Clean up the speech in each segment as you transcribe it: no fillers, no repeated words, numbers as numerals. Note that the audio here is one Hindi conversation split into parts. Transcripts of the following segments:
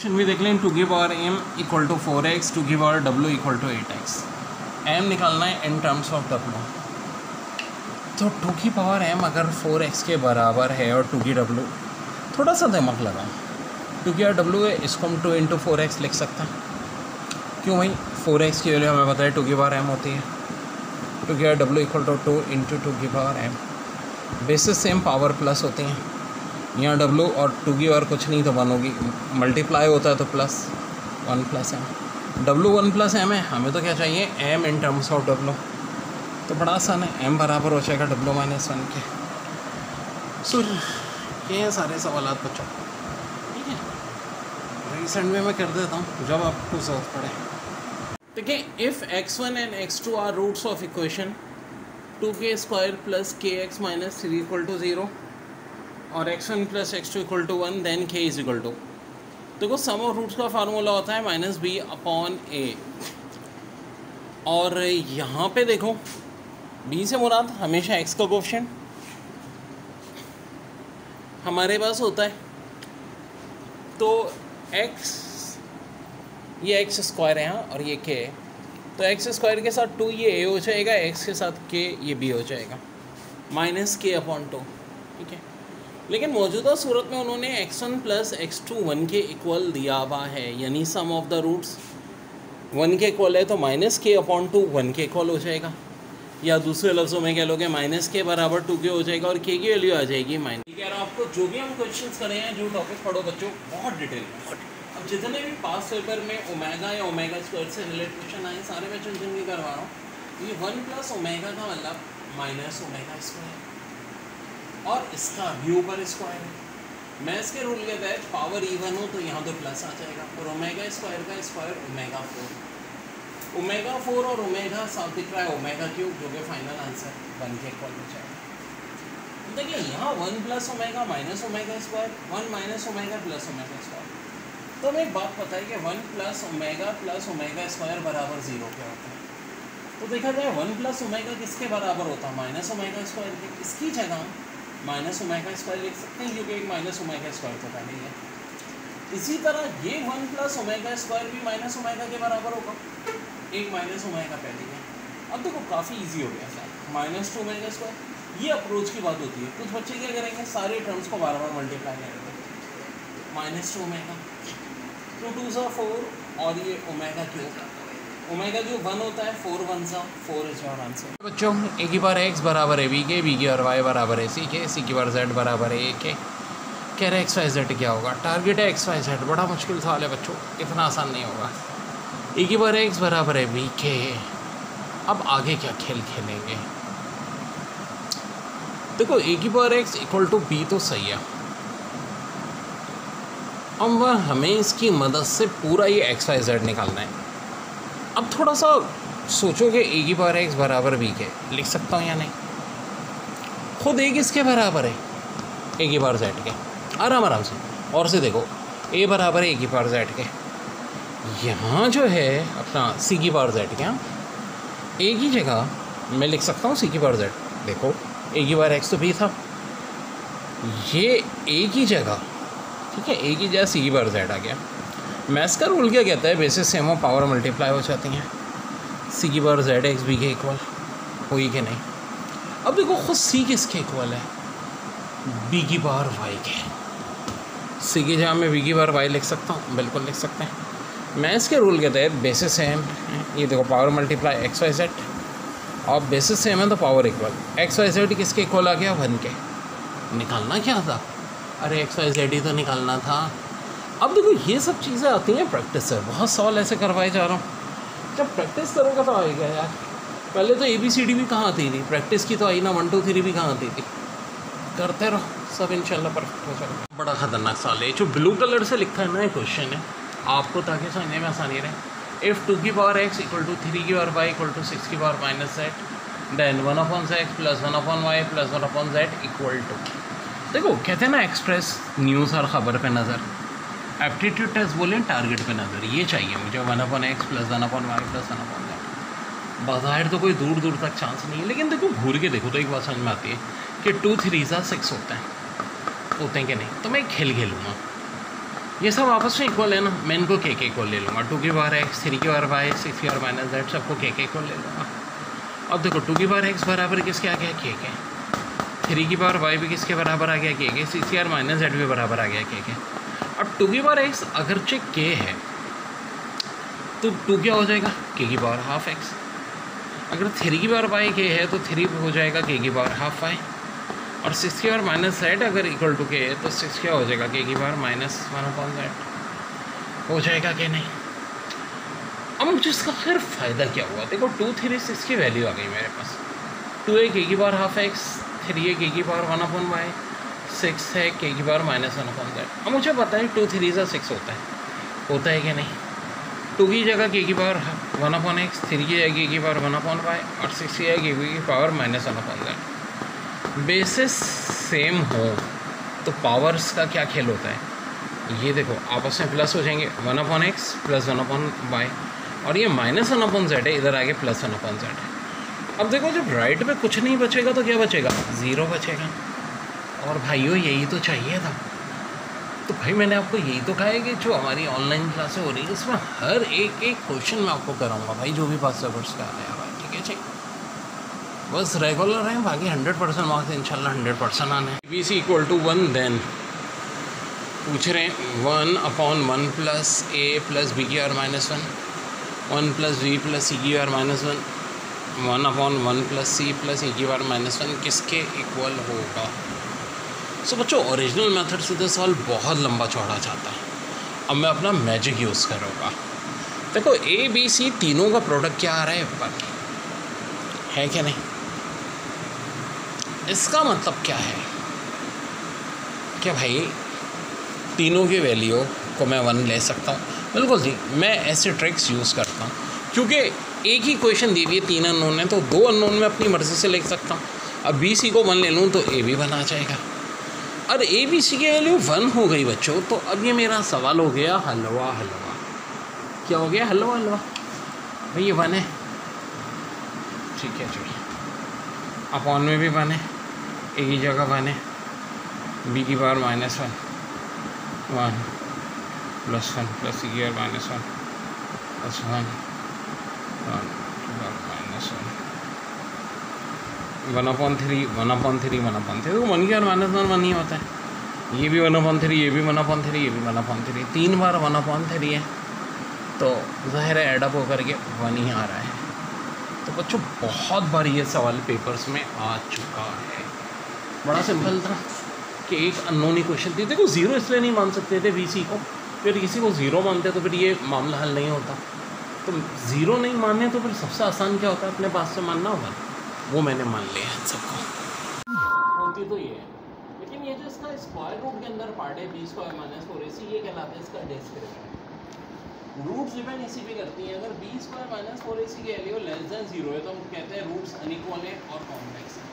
भी देख लें, 2 की power m equal to 4x, 2 की power w equal to 8x। m निकालना है इन टर्म्स ऑफ w। तो 2 की पावर m अगर 4x के बराबर है और 2 की w, थोड़ा सा दिमाग लगाओ, 2 की पावर w है, इसको हम 2 इंटू 4x लिख सकते हैं। क्यों भाई, 4x की वैल्यू हमें पता है 2 की पावर m होती है। 2 की power w equal to 2 into 2 की power m। Basis same, power plus होती हैं। यहाँ w और 2 की और कुछ नहीं तो 1 होगी, मल्टीप्लाई होता है तो plus 1 plus m। w 1 plus m है, हमें तो क्या चाहिए m in terms of w। तो बड़ा आसान है, m बराबर हो जाएगा w माइनस 1 के। सो ये हैं सारे सवाल बच्चों, ठीक है। रिसेंट में मैं कर देता हूँ जब आपको जरूरत पड़े। देखिए, if x1 and x2 are roots of equation 2k² plus kx minus 3 equal to 0 और x1 plus x2 equal to 1, then k is equal to, देखो सम ऑफ रूट्स का फार्मूला होता है -b/a। और यहाँ पे देखो b से मुराद हमेशा x का कोएफिशिएंट हमारे पास होता है। तो x, ये x² है यहाँ और ये k है, तो x² के साथ 2 ये a हो जाएगा, x के साथ k ये b हो जाएगा, -k/2, ठीक है। लेकिन मौजूदा सूरत में उन्होंने x1 प्लस x2 1 के इक्वल दिया हुआ है, यानी सम ऑफ द रूट्स 1 के इक्वल है, तो -k/2 1 के इक्वल हो जाएगा, या दूसरे लफ्ज़ों में कह लोगे -k बराबर 2 के हो जाएगा और k की वैल्यू आ जाएगी -। ठीक है, आपको जो भी हम क्वेश्चंस करे हैं, जो टॉपिक पढ़ो बच्चों, बहुत डिटेल में। अब जितने भी पास पेपर में ओमेगा या ओमेगा स्क्वायर से रिलेटेड क्वेश्चन आए, सारे मैं चुन के करवा रहा हूँ। ये 1 प्लस ओमेगा का मतलब माइनस ओमेगा स्क्वायर, और इसका भी ऊपर स्क्वायर है। मैथ्स के रूल के तहत पावर इवन हो तो यहाँ तो प्लस आ जाएगा, और ओमेगा स्क्वायर का स्क्वायर ओमेगा 4 और ओमेगा साथ दिख रहा है ओमेगा क्यूब, जो कि फाइनल आंसर 1 के इक्वल हो जाएगा। देखिए यहाँ 1 plus omega minus omega square, 1 minus omega plus omega square. तो हमें एक बात पता है कि 1 प्लस ओमेगा स्क्वायर बराबर 0 क्या होता है। तो देखा जाए 1 प्लस ओमेगा किसके बराबर होता है, माइनस ओमेगा स्क्वायर के। इसकी जगह माइनस ओमेगा स्क्वायर लिख सकते हैं, क्योंकि एक माइनस ओमेगा स्क्वायर तो पहले ही है। इसी तरह ये 1 प्लस ओमेगा स्क्वायर भी माइनस ओमेगा के बराबर होगा, एक माइनस ओमेगा पहले है। अब देखो काफ़ी ईजी हो गया सर, -2 ओमेगा स्क्वायर। ये अप्रोच की बात होती है। कुछ बच्चे क्या करेंगे, सारे टर्म्स को बार बार मल्टीप्लाई करेंगे, -2 ओमेगा, 2 2 सा 4, और ये ओमेगा क्यूब। ओमेगा जो 1 होता है, 4 1 सा 4 इज योर आंसर। बच्चों, ए की बार x बराबर है b के, b की बार y बराबर है c के, c की बार z बराबर है a के। कह रहे x y z क्या होगा, टारगेट है x y z। बड़ा मुश्किल सवाल है बच्चों, इतना आसान नहीं होगा। ए की बार x बराबर है b के। अब आगे क्या खेल खेलेंगे, देखो ए की बार x इक्वल टू b तो सही है। अब वह हमें इसकी मदद से पूरा ये एक्स वाई जेड निकालना है। अब थोड़ा सा सोचो कि ए की पावर एक्स बराबर बी के लिख सकता हूँ या नहीं। खुद ए किसके बराबर है, ए की पावर जेड के। आराम से और से देखो, ए बराबर है ए की पावर जेड के। यहाँ जो है अपना सी की पावर जेड के, ए की जगह मैं लिख सकता हूँ सी की पावर जेड। देखो ए की पावर एक्स तो बी था, ये ए की जगह, ठीक है, ए की जगह सी की पावर जेड आ गया। मैथ्स का रूल क्या कहता है, बेसिस सेम हो पावर मल्टीप्लाई हो जाती हैं। सी की पावर जेड एक्स बी के इक्वल हुई कि नहीं। अब देखो खुद सी किसके इक्वल है, बी की पावर वाई के। सी की जगह मैं बी की पावर वाई लिख सकता हूँ, बिल्कुल लिख सकते हैं। मैथ्स के रूल के तहत बेसिस सेम, ये देखो power multiply x y z, और बेसिस सेम है तो power equal. X y z किसके इक्वल आ गया, 1 के। निकालना क्या था, अरे एक्स वाई जेड ही तो निकालना था। अब देखो ये सब चीज़ें आती हैं प्रैक्टिस से, बहुत सवाल ऐसे करवाए जा रहा हूँ। जब प्रैक्टिस करोगे तो आएगा यार। पहले तो ABCD भी कहाँ आती थी, प्रैक्टिस की तो आई ना, 1 2 3 भी कहाँ आती थी। करते रहो, सब इंशाल्लाह परफेक्ट हो जाएगा। बड़ा ख़तरनाक सवाल है, जो ब्लू कलर से लिखा है ना ये क्वेश्चन है आपको, ताकि समझने में आसानी रहे। इफ़ 2 की पावर x इक्वल टू 3 की पावर y इक्वल टू 6 की power minus z, then 1/x plus 1/y plus 1/z equal to, देखो कहते हैं ना एक्सप्रेस न्यूज़ और ख़बर पे नज़र, एप्टीट्यूड टेस्ट बोलें टारगेट पे नज़र। ये चाहिए मुझे 1/x plus 1/y plus 1/z। बाज़ाहिर तो कोई दूर दूर तक चांस नहीं है, लेकिन देखो घूर के देखो तो एक बात समझ में आती है कि 2 3 6 होते हैं कि नहीं। तो मैं खेल खेलूँगा, ये सब आपस में इक्वल है ना, मैं इनको के इक्वल ले लूँगा, 2 की पावर x, 3 की पावर y, 6 की पावर माइनस z, सबको के इक्वल ले लूँगा। अब देखो 2 की पावर x बराबर किसके आ गया, के 3 की पावर y भी किसके बराबर आ गया, के 6 की पावर माइनस z भी बराबर आ गया, के। अब 2 की पावर x अगरचे के है तो 2 क्या हो जाएगा, के की पावर हाफ x। अगर 3 की पावर y के है तो 3 हो जाएगा के की पावर हाफ y। और 6 की पावर माइनस z अगर इक्वल टू के है तो 6 क्या हो जाएगा, के की पावर माइनस 1/z हो जाएगा कि नहीं। अब मुझे इसका फिर फ़ायदा क्या हुआ, देखो 2, 3, 6 की वैल्यू आ गई मेरे पास। 2 है के की पावर हाफ x, 3 है के की पावर 1/y, 6 है के की पावर माइनस 1/z। अब मुझे पता है 2, 3 सा 6 होता है कि नहीं। 2 की जगह के की पावर 1/x, 3 की जगह के की पावर 1/y और 6 की जगह के की power minus 1/z। Basis same हो तो पावर्स का क्या खेल होता है, ये देखो आपस में प्लस हो जाएंगे, 1/x प्लस 1/y और ये माइनस 1/z है, इधर आगे प्लस 1/z है। अब देखो जब राइट में कुछ नहीं बचेगा तो क्या बचेगा, 0 बचेगा। और भाइयों यही तो चाहिए था। तो भाई मैंने आपको यही तो कहा है कि जो हमारी ऑनलाइन क्लासें हो रही है इसमें हर एक क्वेश्चन मैं आपको कराऊंगा भाई, जो भी पास पेपर्स का आया भाई, ठीक है। बस रेगुलर हैं, बाकी 100% मार्क्स इंशाल्लाह 100% आने हैं। B C equal to 1 then पूछ रहे हैं 1/1 प्लस ए प्लस बी की power minus 1 plus B plus C की power minus 1/1 plus C plus A की पावर माइनस 1 किसके इक्वल होगा। सो बच्चों ओरिजिनल मेथड से तो सवाल बहुत लंबा चौड़ा जाता है। अब मैं अपना मैजिक यूज़ करूँगा। देखो ए बी सी तीनों का प्रोडक्ट क्या आ रहा है ऊपर, है क्या नहीं। इसका मतलब क्या है कि भाई तीनों की वैल्यू को मैं 1 ले सकता हूँ। बिल्कुल जी, मैं ऐसे ट्रिक्स यूज़ करता हूँ क्योंकि एक ही क्वेश्चन दी हुई है, 3 अननोन है तो 2 अननोन में अपनी मर्ज़ी से लिख सकता हूँ। अब बी सी को 1 ले लूँ तो ए भी 1 आ जाएगा और ए बी सी की वैल्यू 1 हो गई बच्चों। तो अब ये मेरा सवाल हो गया हलवा। क्या हो गया, हलवा भाई, ये 1 है, ठीक है जी। अपॉन में भी 1 है, ए की जगह 1 है, बी की power minus 1 plus 1 plus C की पावर माइनस 1 प्लस 1 माइनस 1/3 तो 1 की पावर माइनस 1 ही होता है। ये भी 1/3, ये भी 1/3, ये भी 1/3, 3 बार 1/3 है तो ज़ाहिर है एडअप होकर के 1 ही आ रहा है। तो बच्चों बहुत बार ये सवाल पेपर्स में आ चुका है। बड़ा सिंपल था कि एक अननोन ही क्वेश्चन थी। देखो 0 इसलिए नहीं मान सकते थे बीसी को, फिर किसी को 0 मानते तो फिर ये मामला हल नहीं होता। तो 0 नहीं माने तो फिर सबसे आसान क्या होता है, अपने पास से मानना होगा। वो मैंने मान लिया है सबको। होती तो ये है, लेकिन ये जो इसका स्क्वायर रूट के अंदर पार्ट है b² - 4ac, ये कहलाता है इसका डिस्क्रिमिनेंट। रूट्स डिपेंड इसी पे करती हैं। अगर b² - 4ac की वैल्यू लेस देन 0 है तो हम कहते हैं रूट्स अनइक्वल है और कॉम्प्लेक्स है।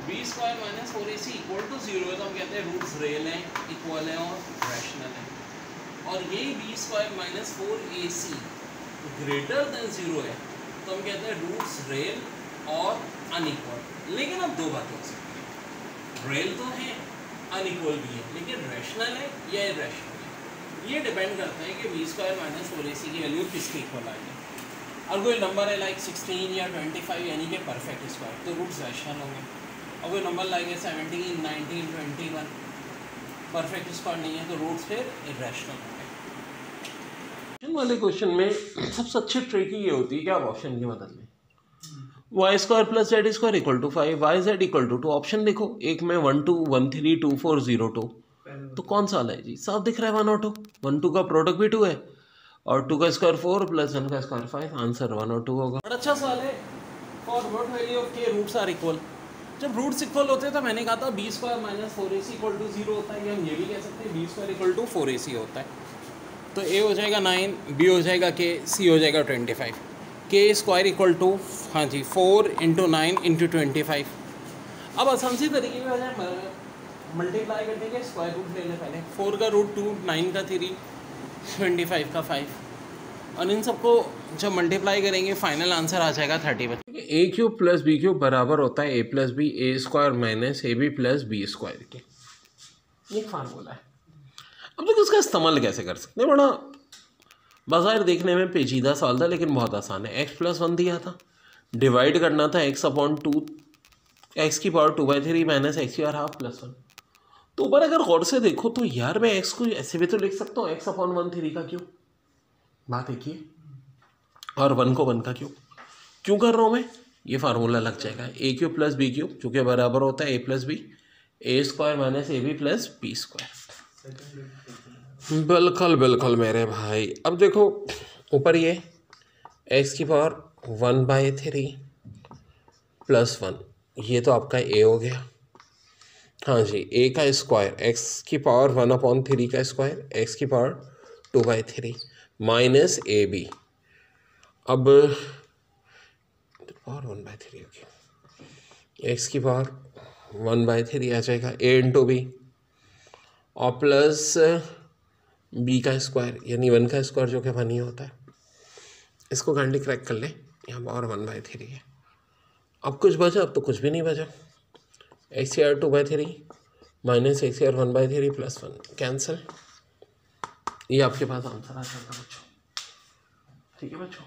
b² - 4ac इक्वल टू 0 है तो हम कहते हैं रूट्स रियल हैं, इक्वल हैं और रैशनल हैं। और ये b² - 4ac ग्रेटर देन 0 है तो हम कहते हैं रूट्स रियल और अनइक्वल। लेकिन अब 2 बातें हो सकती हैं, रियल तो है, अनइक्वल भी है, लेकिन रैशनल है या इरैशनल। ये डिपेंड करता है कि b² - 4ac की वैल्यू किसके इक्वल आएगी। और कोई नंबर है लाइक 16 या 25 यानी कि परफेक्ट स्क्वायर तो रूट्स रैशनल होंगे। और कोई नंबर लाइक 17, 19, 21 परफेक्ट स्क्वायर नहीं है तो रूट्स फिर इरैशनल होंगे। वाले क्वेश्चन में सबसे अच्छी ट्रिक ये होती है कि आप ऑप्शन की मदद लें। y² + z² equal to 5, yz equal to 2। Option देखो, एक में 1 2 1 3 2 4 0 2, तो कौन सा वाला है जी, साफ दिख रहा है 1 और 2। 1 2 का प्रोडक्ट भी 2 है और 2 का स्क्वायर 4 प्लस 1 का स्क्वायर 5, आंसर 1 और 2 होगा। बड़ा अच्छा सवाल है। फॉर व्हाट वैल्यू ऑफ के रूट्स आर इक्वल। जब रूट्स इक्वल होते हैं तो मैंने कहा था b² - 4ac इक्वल टू 0 होता है, या हम ये भी कह सकते हैं b² इक्वल टू 4ac होता है। तो a हो जाएगा 9, b हो जाएगा k, c हो जाएगा 25, k² इक्वल टू, हाँ जी, 4 × 9 × 25। अब आसान सी तरीके में हो जाए, मल्टीप्लाई करने के स्क्वायर रूट ले लें पहले। 4 का रूट 2, 9 का 3, 25 का 5, और इन सबको जब मल्टीप्लाई करेंगे फाइनल आंसर आ जाएगा 30। a³ + b³ बराबर होता है a + b a² - ab + b² के। ये फार्मूला है। अब देखो इसका इस्तेमाल कैसे कर सकते हैं, बड़ा बाज़ाहिर देखने में पेचीदा सवाल था लेकिन बहुत आसान है। x+1 दिया था, डिवाइड करना था x/2, x⁻2/3 माइनस x⁻½ +1। तो ऊपर अगर गौर से देखो तो यार मैं x को ऐसे भी तो लिख सकता हूँ x/1 का क्यूब, बात एक ही है, और 1 को 1 का क्यों कर रहा हूँ मैं, ये फार्मूला लग जाएगा a³ + b³ जो कि बराबर होता है a+b, a² - ab + b²। बिल्कुल बिल्कुल मेरे भाई। अब देखो ऊपर ये x⁻1/3 + 1, ये तो आपका a हो गया। हाँ जी, a का स्क्वायर x⁻1/3 का स्क्वायर x⁻2/3 माइनस ab। अब पावर 1/3 होगी, x⁻1/3 आ जाएगा a × b और प्लस b का स्क्वायर यानी 1 का स्क्वायर जो कि 1 ही होता है। इसको काइंडली क्रैक कर ले, यहाँ पावर 1/3 है। अब कुछ बचा? अब तो कुछ भी नहीं बचा। x⁻2/3 माइनस x⁻1/3 + 1 कैंसिल, ये आपके पास आंसर आ जाएगा बच्चों। ठीक है बच्चों।